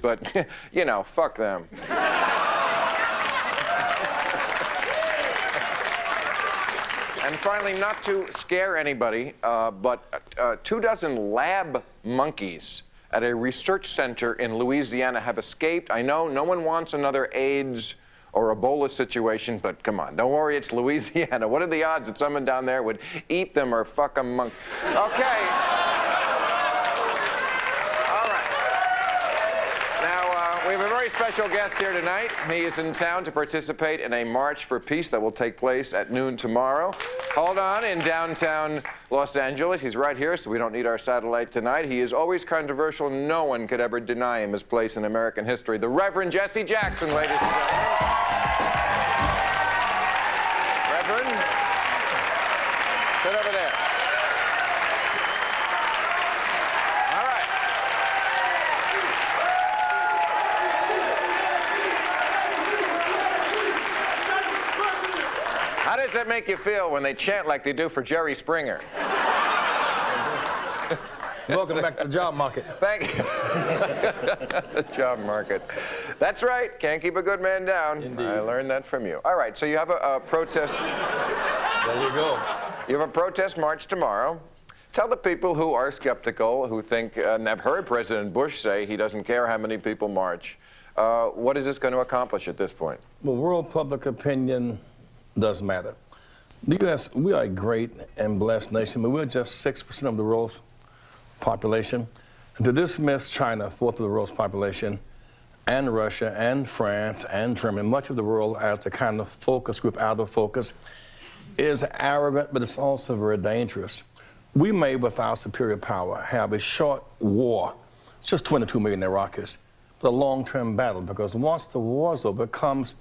but, you know, fuck them. And finally, not to scare anybody, but 24 lab monkeys at a research center in Louisiana have escaped. I know no one wants another AIDS or Ebola situation, but come on, don't worry, it's Louisiana. What are the odds that someone down there would eat them or fuck a monk? Okay. All right. Now, we have a very special guest here tonight. He is in town to participate in a march for peace that will take place at noon tomorrow. Hold on, in downtown Los Angeles. He's right here, so we don't need our satellite tonight. He is always controversial. No one could ever deny him his place in American history. The Reverend Jesse Jackson, ladies and gentlemen. Reverend, sit over there. All right. How does that make you feel when they chant like they do for Jerry Springer? Welcome back to the job market. Thank you. The job market. That's right. Can't keep a good man down. Indeed. I learned that from you. All right, so you have a protest. There you go. You have a protest march tomorrow. Tell the people who are skeptical, who think, and have heard President Bush say he doesn't care how many people march, what is this going to accomplish at this point? Well, world public opinion does matter. The U.S., we are a great and blessed nation, but we're just 6% of the world's population. And to dismiss China, fourth of the world's population, and Russia, and France, and Germany, much of the world as the kind of focus group out of focus, is arrogant, but it's also very dangerous. We may, with our superior power, have a short war. It's just 22 million Iraqis, but a long-term battle, because once the war's over, comes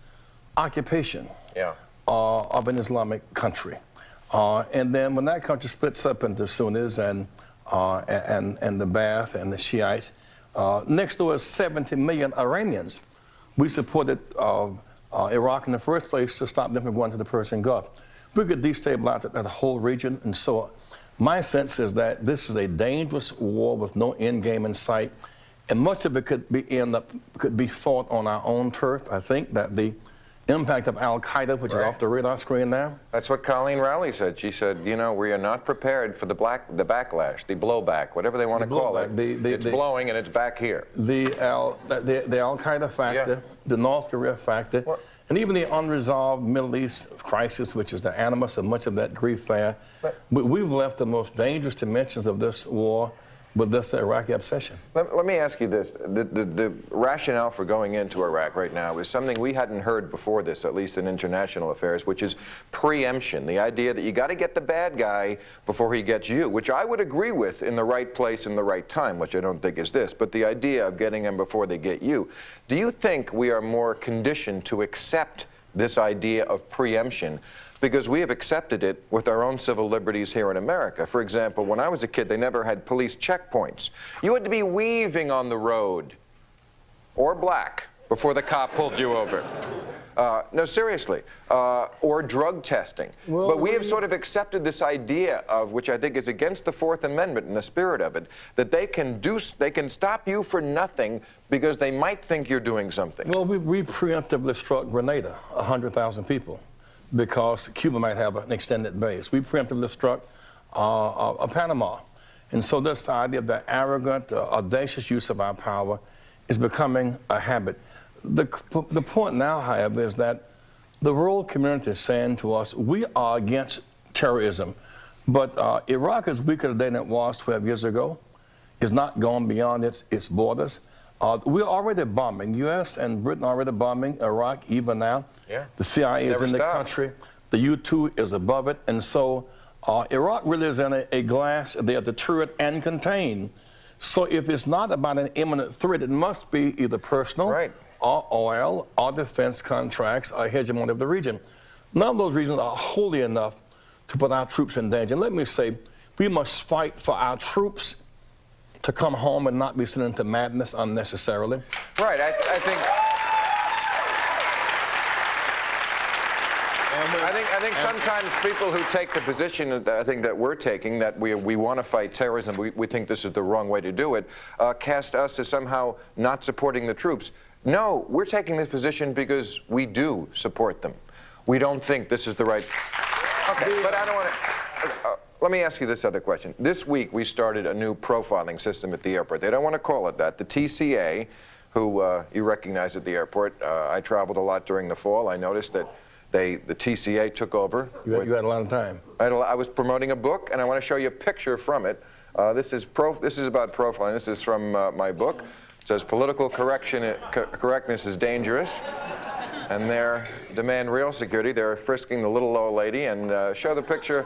occupation. Yeah. Of an Islamic country. And then when that country splits up into Sunnis and the Ba'ath and the Shiites, next door is 70 million Iranians. We supported Iraq in the first place to stop them from going to the Persian Gulf. We could destabilize that whole region, and so my sense is that this is a dangerous war with no end game in sight, and much of it could be fought on our own turf. I think that the impact of Al-Qaeda, which is off the radar screen now. That's what Colleen Rowley said. She said, you know, we are not prepared for the backlash, the blowback, whatever they want to call it. It's blowing and it's back here. The Al-Qaeda factor, the North Korea factor, and even the unresolved Middle East crisis, which is the animus of much of that grief there. We've left the most dangerous dimensions of this war with this Iraqi obsession. Let me ask you this. The rationale for going into Iraq right now is something we hadn't heard before this, at least in international affairs, which is preemption. The idea that you got to get the bad guy before he gets you, which I would agree with in the right place in the right time, which I don't think is this, but the idea of getting them before they get you. Do you think we are more conditioned to accept this idea of preemption because we have accepted it with our own civil liberties here in America? For example, when I was a kid, they never had police checkpoints. You had to be weaving on the road, or black, before the cop pulled you over. No, seriously, or drug testing. Well, but we have sort of accepted this idea of, which I think is against the Fourth Amendment and the spirit of it, that they can stop you for nothing because they might think you're doing something. Well, we preemptively struck Grenada, 100,000 people, because Cuba might have an extended base. We preemptively struck Panama. And so this idea of the arrogant, audacious use of our power is becoming a habit. The point now, however, is that the world community is saying to us, we are against terrorism. But Iraq is weaker today than it was 12 years ago. It's not gone beyond its borders. We're already bombing. U.S. and Britain are already bombing Iraq even now. Yeah. The CIA is in the country. The U-2 is above it. And so Iraq really is in a glass. They are deterred and contained. So if it's not about an imminent threat, it must be either personal, or oil, or defense contracts, or hegemony of the region. None of those reasons are wholly enough to put our troops in danger. And let me say, we must fight for our troops to come home and not be sent into madness unnecessarily. Right, I think... I think sometimes people who take the position that I think that we're taking, that we want to fight terrorism, we think this is the wrong way to do it, cast us as somehow not supporting the troops. No, we're taking this position because we do support them. We don't think this is the right... Okay, but I don't want to... let me ask you this other question. This week we started a new profiling system at the airport. They don't want to call it that. The TCA, who you recognize at the airport, I traveled a lot during the fall. I noticed that the TCA took over. You had a lot of time. I was promoting a book, and I want to show you a picture from it. This is about profiling. This is from my book. It says, political correctness is dangerous. And they're demand real security. They're frisking the little old lady, and show the picture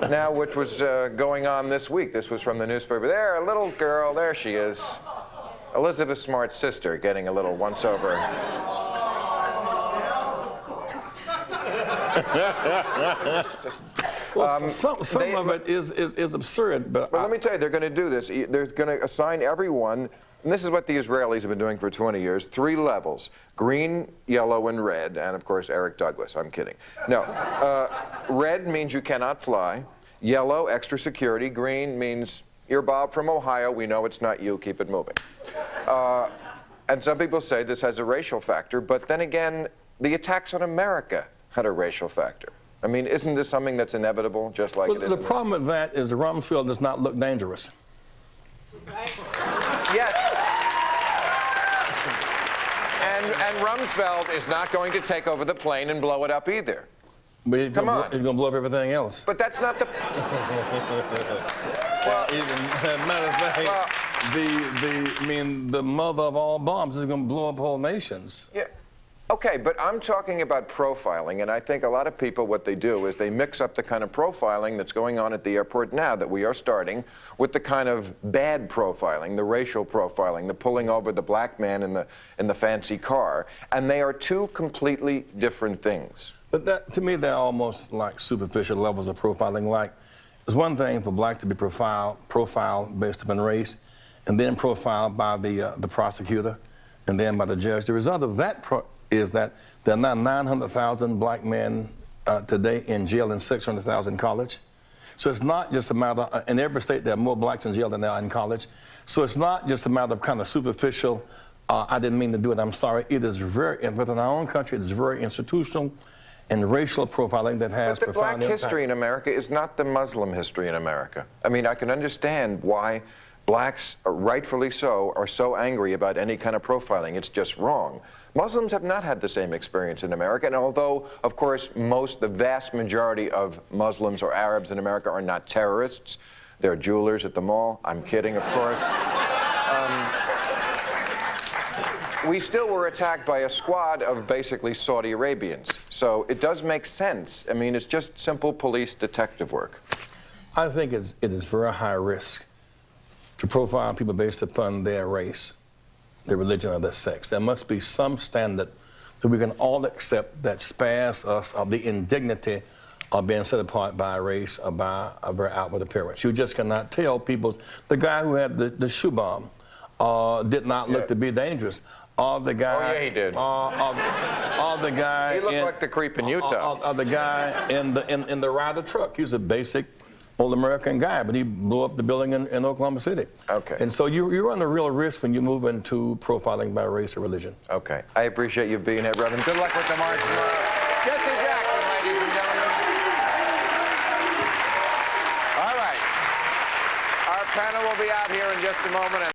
now, which was going on this week. This was from the newspaper. There, a little girl, there she is. Elizabeth Smart's sister getting a little once-over. Well, some of it is absurd, but let me tell you, they're going to do this. They're going to assign everyone, and this is what the Israelis have been doing for 20 years, 3 levels: green, yellow, and red, and of course Eric Douglas. I'm kidding. No, red means you cannot fly. Yellow, extra security. Green means you're Bob from Ohio. We know it's not you. Keep it moving. And some people say this has a racial factor, but then again, the attacks on America had a racial factor. I mean, isn't this something that's inevitable, just like it is? The problem with that is the Rumsfeld does not look dangerous. Right. Yes. And Rumsfeld is not going to take over the plane and blow it up either. But he's Come on. He's going to blow up everything else. But that's not the... Well, matter of fact, the mother of all bombs is going to blow up whole nations. Yeah. Okay, but I'm talking about profiling, and I think a lot of people, what they do is they mix up the kind of profiling that's going on at the airport now that we are starting with the kind of bad profiling, the racial profiling, the pulling over the black man in the fancy car, and they are 2 completely different things. But that, to me, they're almost like superficial levels of profiling. Like, it's one thing for blacks to be profiled based upon race, and then profiled by the prosecutor, and then by the judge. The result of that is that there are now 900,000 black men today in jail and 600,000 in college. So it's not just a matter, in every state there are more blacks in jail than there are in college. So it's not just a matter of kind of superficial, I didn't mean to do it, I'm sorry. It is very, within our own country, it's very institutional and racial profiling that has profound impact. But the black history in America is not the Muslim history in America. I mean, I can understand why blacks, rightfully so, are so angry about any kind of profiling. It's just wrong. Muslims have not had the same experience in America, and although, of course, the vast majority of Muslims or Arabs in America are not terrorists, they're jewelers at the mall. I'm kidding, of course. We still were attacked by a squad of basically Saudi Arabians. So it does make sense. I mean, it's just simple police detective work. I think it is very high risk to profile people based upon their race, their religion, or their sex. There must be some standard that we can all accept that spares us of the indignity of being set apart by a race or by a very outward appearance. You just cannot tell people. The guy who had the shoe bomb did not look to be dangerous. Or the guy. Oh yeah, he did. Or the guy. He looked like the creep in Utah. Or the guy in the Ryder truck. He was a basic old American guy, but he blew up the building in Oklahoma City. Okay. And so you run a real risk when you move into profiling by race or religion. Okay. I appreciate you being here, Reverend. Good luck with the march tomorrow. Jesse Jackson, ladies and gentlemen. All right. Our panel will be out here in just a moment.